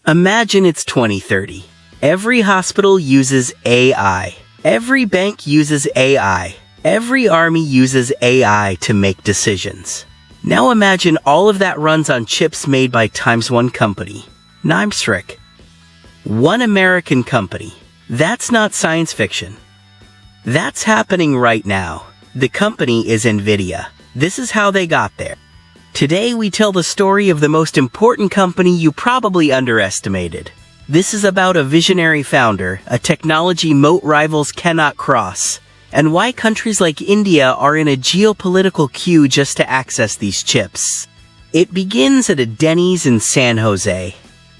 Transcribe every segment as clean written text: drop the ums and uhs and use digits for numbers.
Imagine it's 2030. Every hospital uses AI. Every bank uses AI. Every army uses AI to make decisions. Now imagine all of that runs on chips made by times one company, Nvidia. One American company. That's not science fiction. That's happening right now. The company is Nvidia. This is how they got there. Today we tell the story of the most important company you probably underestimated. This is about a visionary founder, a technology moat rivals cannot cross, and why countries like India are in a geopolitical queue just to access these chips. It begins at a Denny's in San Jose.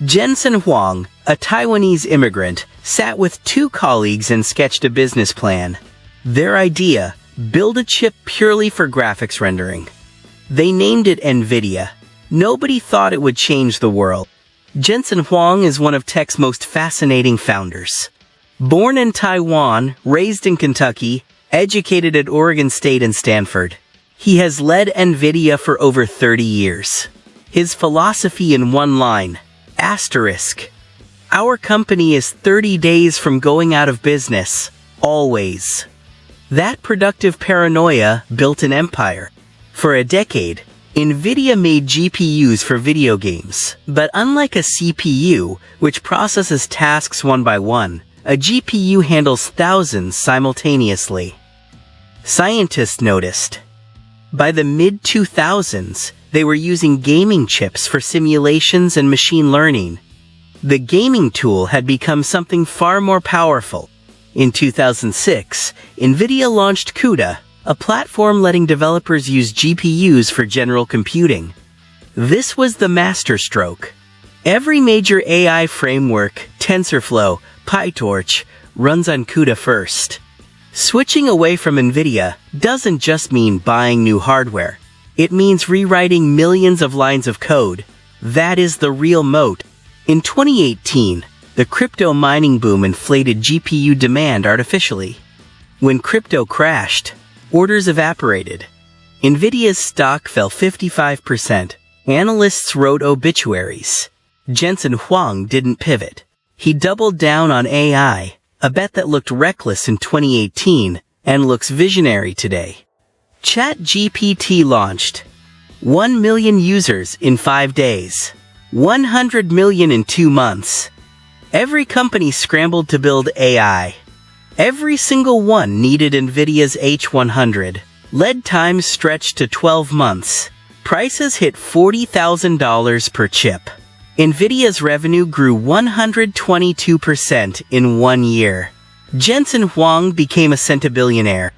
Jensen Huang, a Taiwanese immigrant, sat with two colleagues and sketched a business plan. Their idea: build a chip purely for graphics rendering. They named it Nvidia. Nobody thought it would change the world. Jensen Huang is one of tech's most fascinating founders. Born in Taiwan, raised in Kentucky, educated at Oregon State and Stanford, he has led Nvidia for over 30 years. His philosophy in one line: asterisk. Our company is 30 days from going out of business, always. That productive paranoia built an empire. For a decade, Nvidia made GPUs for video games, but unlike a CPU, which processes tasks one by one, a GPU handles thousands simultaneously. Scientists noticed. By the mid-2000s, they were using gaming chips for simulations and machine learning. The gaming tool had become something far more powerful. In 2006, Nvidia launched CUDA, a platform letting developers use GPUs for general computing. This was the masterstroke. Every major AI framework, TensorFlow, PyTorch, runs on CUDA first. Switching away from Nvidia doesn't just mean buying new hardware. It means rewriting millions of lines of code. That is the real moat. In 2018, the crypto mining boom inflated GPU demand artificially. When crypto crashed, orders evaporated. Nvidia's stock fell 55%. Analysts wrote obituaries. Jensen Huang didn't pivot. He doubled down on AI, a bet that looked reckless in 2018 and looks visionary today. ChatGPT launched. 1 million users in 5 days. 100 million in 2 months. Every company scrambled to build AI. Every single one needed Nvidia's H100. Lead times stretched to 12 months. Prices hit $40,000 per chip. Nvidia's revenue grew 122% in 1 year. Jensen Huang became a centibillionaire.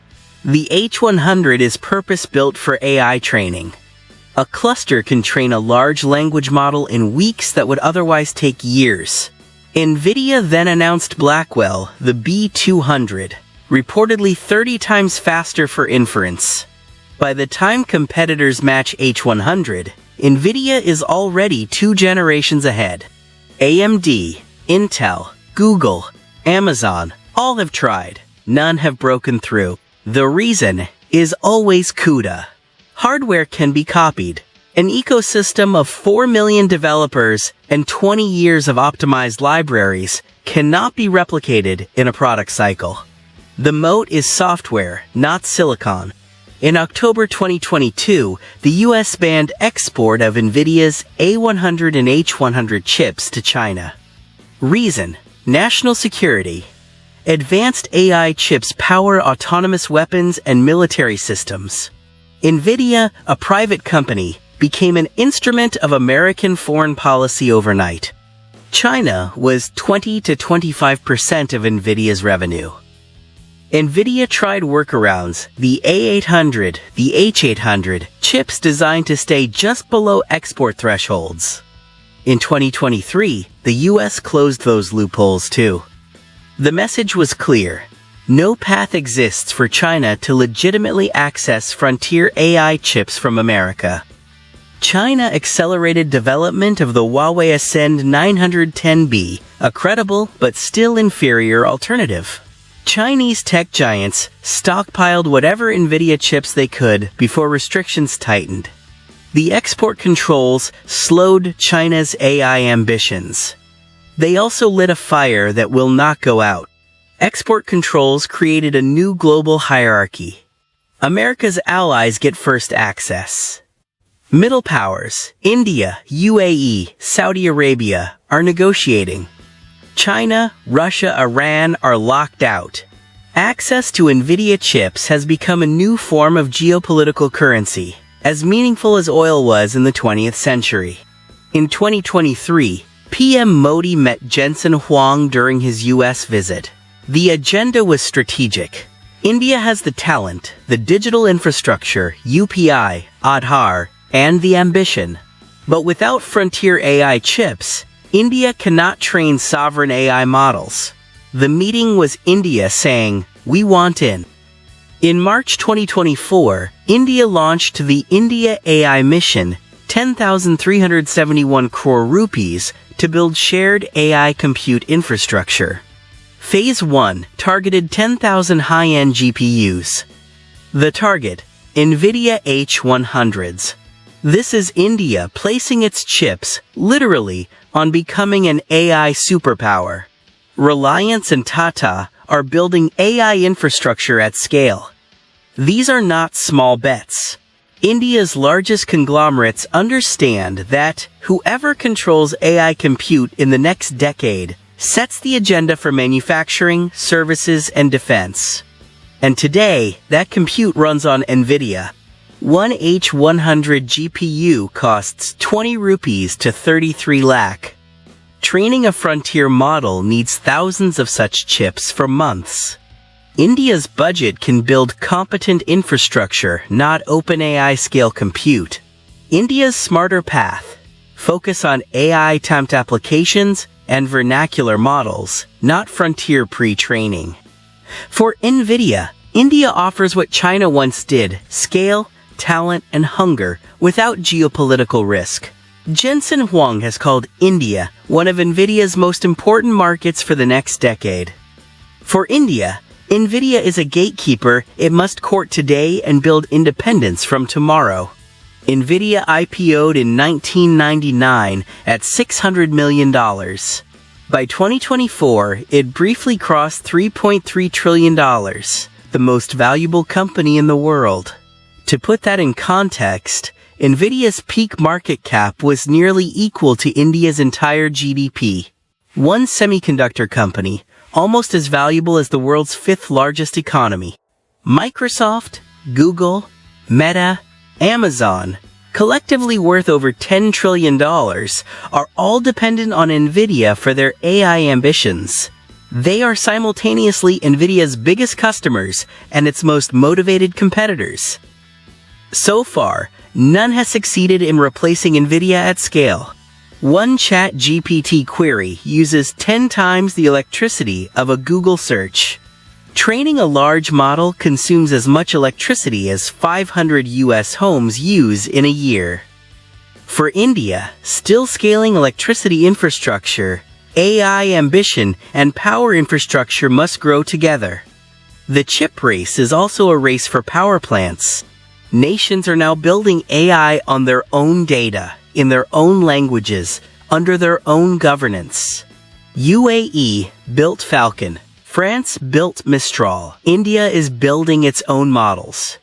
The H100 is purpose-built for AI training. A cluster can train a large language model in weeks that would otherwise take years. Nvidia then announced Blackwell, the B200, reportedly 30 times faster for inference. By the time competitors match H100, Nvidia is already 2 generations ahead. AMD, Intel, Google, Amazon, all have tried. None have broken through. The reason is always CUDA. Hardware can be copied. An ecosystem of 4 million developers and 20 years of optimized libraries cannot be replicated in a product cycle. The moat is software, not silicon. In October 2022, the US banned export of Nvidia's A100 and H100 chips to China. Reason: national security. Advanced AI chips power autonomous weapons and military systems. Nvidia, a private company, became an instrument of American foreign policy overnight. China was 20 to 25% of Nvidia's revenue. Nvidia tried workarounds, the A800, the H800, chips designed to stay just below export thresholds. In 2023, the US closed those loopholes too. The message was clear. No path exists for China to legitimately access frontier AI chips from America. China accelerated development of the Huawei Ascend 910B, a credible but still inferior alternative. Chinese tech giants stockpiled whatever Nvidia chips they could before restrictions tightened. The export controls slowed China's AI ambitions. They also lit a fire that will not go out. Export controls created a new global hierarchy. America's allies get first access. Middle powers, India, UAE, Saudi Arabia, are negotiating. China, Russia, Iran are locked out. Access to Nvidia chips has become a new form of geopolitical currency, as meaningful as oil was in the 20th century. In 2023, PM Modi met Jensen Huang during his U.S. visit. The agenda was strategic. India has the talent, the digital infrastructure, UPI, Aadhaar, and the ambition. But without frontier AI chips, India cannot train sovereign AI models. The meeting was India saying, "We want in." In March 2024, India launched the India AI Mission, 10,371 crore rupees, to build shared AI compute infrastructure. Phase 1 targeted 10,000 high-end GPUs. The target, Nvidia H100s. This is India placing its chips, literally, on becoming an AI superpower. Reliance and Tata are building AI infrastructure at scale. These are not small bets. India's largest conglomerates understand that whoever controls AI compute in the next decade sets the agenda for manufacturing, services, and defense. And today, that compute runs on Nvidia. One H100 GPU costs 20 rupees to 33 lakh. Training a frontier model needs thousands of such chips for months. India's budget can build competent infrastructure, not OpenAI-scale compute. India's smarter path: focus on AI-timed applications and vernacular models, not frontier pre-training. For Nvidia, India offers what China once did: scale, talent, and hunger without geopolitical risk. Jensen Huang has called India one of Nvidia's most important markets for the next decade. For India, Nvidia is a gatekeeper it must court today and build independence from tomorrow. Nvidia IPO'd in 1999 at $600 million. By 2024, it briefly crossed $3.3 trillion, the most valuable company in the world. To put that in context, Nvidia's peak market cap was nearly equal to India's entire GDP. One semiconductor company, almost as valuable as the world's fifth largest economy. Microsoft, Google, Meta, Amazon, collectively worth over $10 trillion, are all dependent on Nvidia for their AI ambitions. They are simultaneously Nvidia's biggest customers and its most motivated competitors. So far, none has succeeded in replacing Nvidia at scale. One ChatGPT query uses 10 times the electricity of a Google search. Training a large model consumes as much electricity as 500 US homes use in a year. For India, still scaling electricity infrastructure, AI ambition, and power infrastructure must grow together. The chip race is also a race for power plants. Nations are now building AI on their own data, in their own languages, under their own governance. UAE built Falcon. France built Mistral. India is building its own models.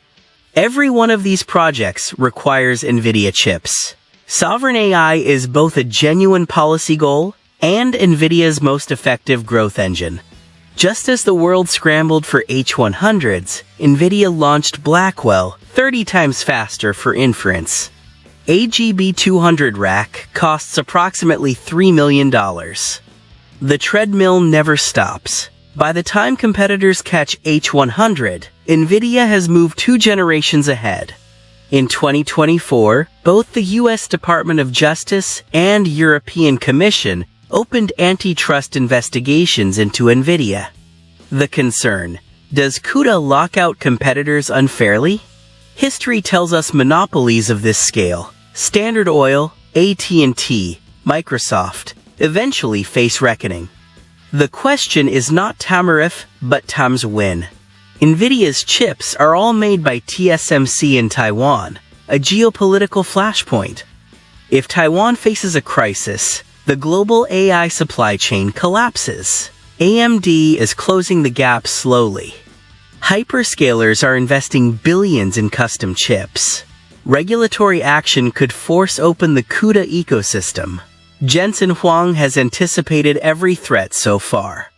Every one of these projects requires Nvidia chips. Sovereign AI is both a genuine policy goal and Nvidia's most effective growth engine. Just as the world scrambled for H100s, Nvidia launched Blackwell, 30 times faster for inference. A GB200 rack costs approximately $3 million. The treadmill never stops. By the time competitors catch H100, Nvidia has moved 2 generations ahead. In 2024, both the U.S. Department of Justice and European Commission opened antitrust investigations into Nvidia. The concern: does CUDA lock out competitors unfairly? History tells us monopolies of this scale, Standard Oil, AT&T, Microsoft, eventually face reckoning. The question is not tariff, but times when. Nvidia's chips are all made by TSMC in Taiwan, a geopolitical flashpoint. If Taiwan faces a crisis, the global AI supply chain collapses. AMD is closing the gap slowly. Hyperscalers are investing billions in custom chips. Regulatory action could force open the CUDA ecosystem. Jensen Huang has anticipated every threat so far.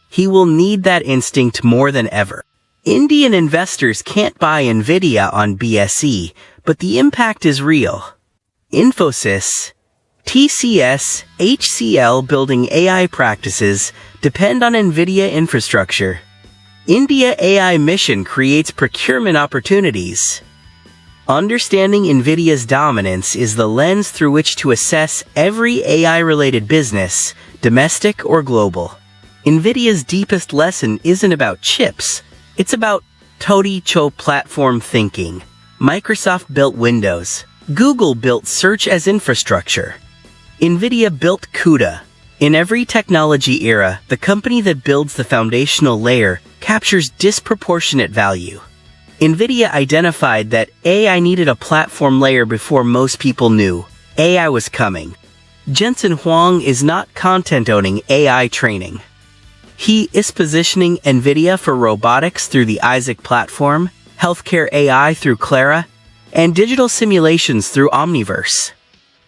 He will need that instinct more than ever. Indian investors can't buy Nvidia on BSE, but the impact is real. Infosys, TCS, HCL building AI practices depend on Nvidia infrastructure. India AI mission creates procurement opportunities. Understanding Nvidia's dominance is the lens through which to assess every AI-related business, domestic or global. Nvidia's deepest lesson isn't about chips, it's about Cho platform thinking. Microsoft built Windows. Google built search as infrastructure. Nvidia built CUDA. In every technology era, the company that builds the foundational layer captures disproportionate value. Nvidia identified that AI needed a platform layer before most people knew AI was coming. Jensen Huang is not content-owning AI training. He is positioning Nvidia for robotics through the Isaac platform, healthcare AI through Clara, and digital simulations through Omniverse.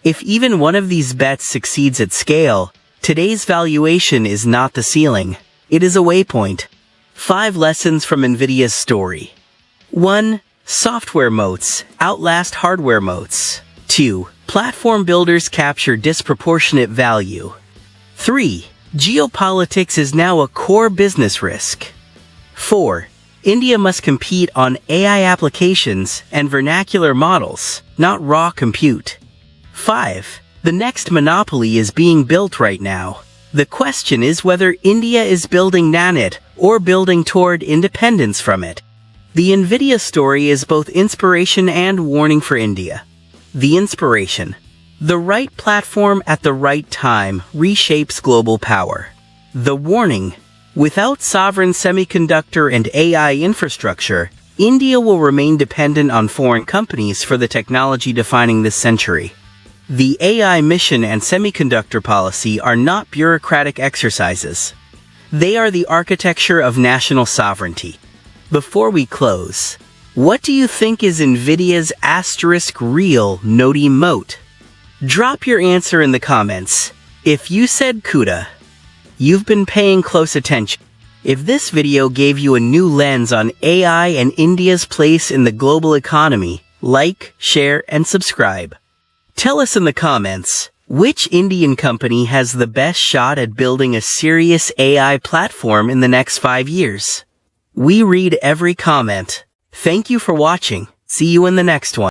If even one of these bets succeeds at scale, today's valuation is not the ceiling. It is a waypoint. 5 lessons from Nvidia's story. 1. Software moats outlast hardware moats. 2. Platform builders capture disproportionate value. 3. Geopolitics is now a core business risk. 4. India must compete on AI applications and vernacular models, not raw compute. 5. The next monopoly is being built right now. The question is whether India is building Nanit or building toward independence from it. The Nvidia story is both inspiration and warning for India. The inspiration. The right platform at the right time reshapes global power. The warning. Without sovereign semiconductor and AI infrastructure, India will remain dependent on foreign companies for the technology defining this century. The AI mission and semiconductor policy are not bureaucratic exercises. They are the architecture of national sovereignty. Before we close, what do you think is Nvidia's *real noddy moat? Drop your answer in the comments. If you said CUDA, you've been paying close attention. If this video gave you a new lens on AI and India's place in the global economy, like, share, and subscribe. Tell us in the comments, which Indian company has the best shot at building a serious AI platform in the next 5 years? We read every comment. Thank you for watching. See you in the next one.